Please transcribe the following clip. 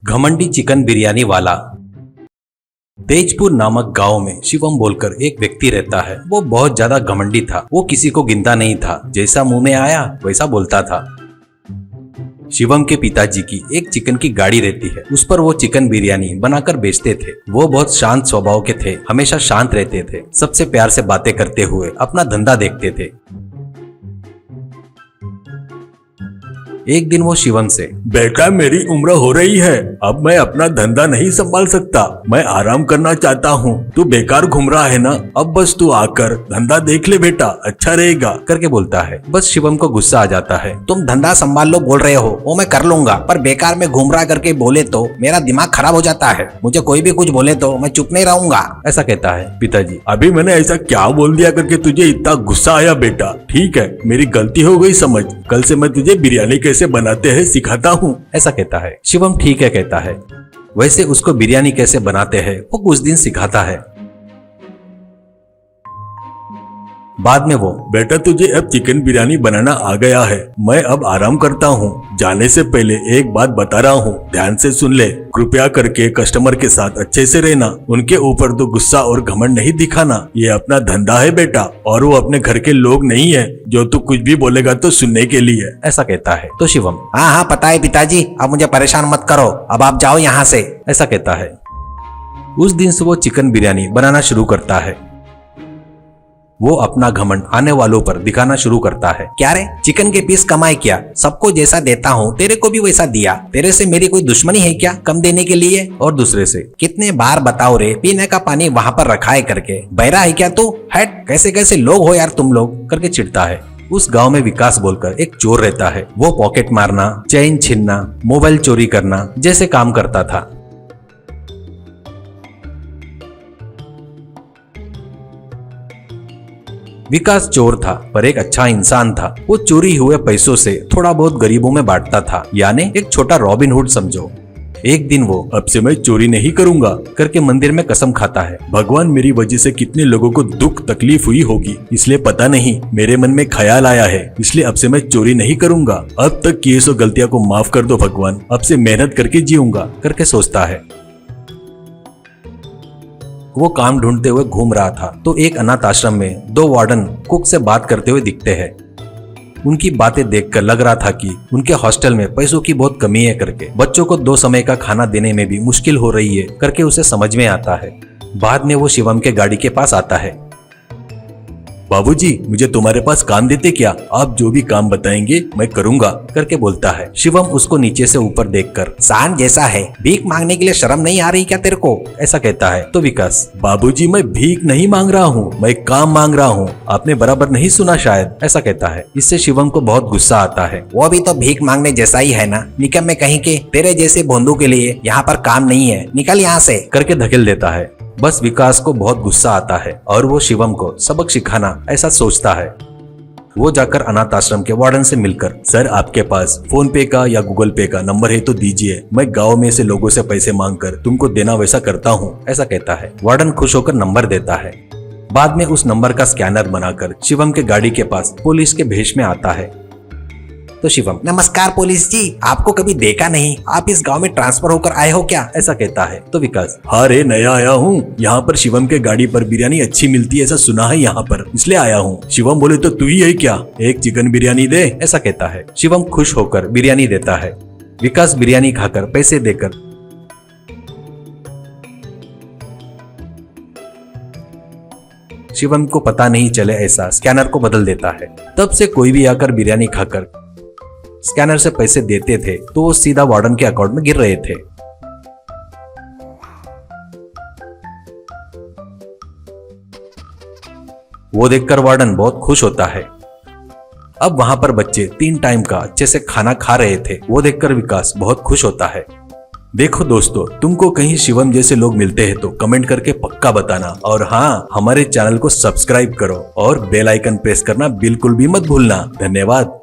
घमंडी चिकन बिरयानी वाला। तेजपुर नामक गांव में शिवम बोलकर एक व्यक्ति रहता है। वो बहुत ज्यादा घमंडी था। वो किसी को गिनता नहीं था, जैसा मुंह में आया वैसा बोलता था। शिवम के पिताजी की एक चिकन की गाड़ी रहती है, उस पर वो चिकन बिरयानी बनाकर बेचते थे। वो बहुत शांत स्वभाव के थे, हमेशा शांत रहते थे, सबसे प्यार से बातें करते हुए अपना धंधा देखते थे। एक दिन वो शिवम से, बेटा मेरी उम्र हो रही है, अब मैं अपना धंधा नहीं संभाल सकता, मैं आराम करना चाहता हूँ। तू बेकार घूम रहा है ना, अब बस तू आकर धंधा देख ले बेटा, अच्छा रहेगा करके बोलता है। बस शिवम को गुस्सा आ जाता है। तुम धंधा संभाल लो बोल रहे हो, वो मैं कर लूंगा, पर बेकार में घूम रहा करके बोले तो मेरा दिमाग खराब हो जाता है। मुझे कोई भी कुछ बोले तो मैं चुप नहीं रहूंगा, ऐसा कहता है पिताजी। अभी मैंने ऐसा क्या बोल दिया करके तुझे इतना गुस्सा आया बेटा? ठीक है, मेरी गलती हो गई समझ, कल से मैं तुझे बिरयानी कैसे बनाते हैं सिखाता हूँ, ऐसा कहता है। शिवम ठीक है कहता है। वैसे उसको बिरयानी कैसे बनाते हैं वो कुछ दिन सिखाता है। बाद में वो, बेटा तुझे अब चिकन बिरयानी बनाना आ गया है, मैं अब आराम करता हूँ। जाने से पहले एक बात बता रहा हूँ, ध्यान से सुन ले। कृपया करके कस्टमर के साथ अच्छे से रहना, उनके ऊपर तो गुस्सा और घमंड नहीं दिखाना। ये अपना धंधा है बेटा, और वो अपने घर के लोग नहीं है जो तू कुछ भी बोलेगा तो सुनने के लिए, ऐसा कहता है। तो शिवम, हाँ पता है पिताजी, अब मुझे परेशान मत करो, अब आप जाओ यहाँ से, ऐसा कहता है। उस दिन से वो चिकन बिरयानी बनाना शुरू करता है। वो अपना घमंड आने वालों पर दिखाना शुरू करता है। क्या रे, चिकन के पीस कमाए क्या? सबको जैसा देता हूँ तेरे को भी वैसा दिया, तेरे से मेरी कोई दुश्मनी है क्या कम देने के लिए? और दूसरे से, कितने बार बताओ रे, पीने का पानी वहाँ पर रखा है करके, बहरा है क्या तू? हट, कैसे कैसे लोग हो यार तुम लोग, करके चिढ़ता है। उस गांव में विकास बोलकर एक चोर रहता है। वो पॉकेट मारना, चेन छीनना, मोबाइल चोरी करना जैसे काम करता था। विकास चोर था पर एक अच्छा इंसान था। वो चोरी हुए पैसों से थोड़ा बहुत गरीबों में बांटता था, यानी एक छोटा रॉबिन हुड समझो। एक दिन वो, अब से मैं चोरी नहीं करूंगा करके मंदिर में कसम खाता है। भगवान मेरी वजह से कितने लोगों को दुख तकलीफ हुई होगी, इसलिए पता नहीं मेरे मन में ख्याल आया है, इसलिए अब से मैं चोरी नहीं करूंगा। अब तक किए सो गलतियों को माफ कर दो भगवान, अब से मेहनत करके जीऊंगा करके सोचता है। वो काम ढूंढते हुए घूम रहा था तो एक अनाथ आश्रम में दो वार्डन कुक से बात करते हुए दिखते हैं। उनकी बातें देखकर लग रहा था कि उनके हॉस्टल में पैसों की बहुत कमी है करके, बच्चों को 2 समय का खाना देने में भी मुश्किल हो रही है करके उसे समझ में आता है। बाद में वो शिवम के गाड़ी के पास आता है। बाबूजी, मुझे तुम्हारे पास काम देते क्या? आप जो भी काम बताएंगे मैं करूंगा करके बोलता है। शिवम उसको नीचे से ऊपर देखकर, सांड जैसा है, भीख मांगने के लिए शर्म नहीं आ रही क्या तेरे को? ऐसा कहता है। तो विकास, बाबूजी मैं भीख नहीं मांग रहा हूँ, मैं काम मांग रहा हूँ, आपने बराबर नहीं सुना शायद, ऐसा कहता है। इससे शिवम को बहुत गुस्सा आता है। वो भी तो भीख मांगने जैसा ही है ना, निकम में कहीं के, तेरे जैसे भोंदू के लिए यहाँ पर काम नहीं है, निकल यहाँ से करके धकेल देता है। बस विकास को बहुत गुस्सा आता है और वो शिवम को सबक सिखाना ऐसा सोचता है। वो जाकर अनाथ आश्रम के वार्डन से मिलकर, सर आपके पास फोन पे का या गूगल पे का नंबर है तो दीजिए, मैं गांव में से लोगों से पैसे मांगकर तुमको देना वैसा करता हूँ, ऐसा कहता है। वार्डन खुश होकर नंबर देता है। बाद में उस नंबर का स्कैनर बनाकर शिवम के गाड़ी के पास पुलिस के भेष में आता है। तो शिवम, नमस्कार पुलिस जी, आपको कभी देखा नहीं, आप इस गांव में ट्रांसफर होकर आए हो क्या? ऐसा कहता है। तो विकास, हाँ रे, नया आया हूँ, यहाँ पर शिवम के गाड़ी पर बिरयानी अच्छी मिलती है ऐसा सुना है यहाँ पर, इसलिए आया हूँ। शिवम बोले तो तू ही है क्या, एक चिकन बिरयानी दे, ऐसा कहता है। शिवम खुश होकर बिरयानी देता है। विकास बिरयानी खाकर पैसे देकर शिवम को पता नहीं चले ऐसा स्कैनर को बदल देता है। तब से कोई भी आकर बिरयानी खाकर स्कैनर से पैसे देते थे तो वो सीधा वार्डन के अकाउंट में गिर रहे थे। वो देखकर वार्डन बहुत खुश होता है। अब वहां पर बच्चे 3 टाइम का अच्छे से खाना खा रहे थे। वो देखकर विकास बहुत खुश होता है। देखो दोस्तों, तुमको कहीं शिवम जैसे लोग मिलते हैं तो कमेंट करके पक्का बताना, और हाँ, हमारे चैनल को सब्सक्राइब करो और बेल आइकन प्रेस करना बिल्कुल भी मत भूलना। धन्यवाद।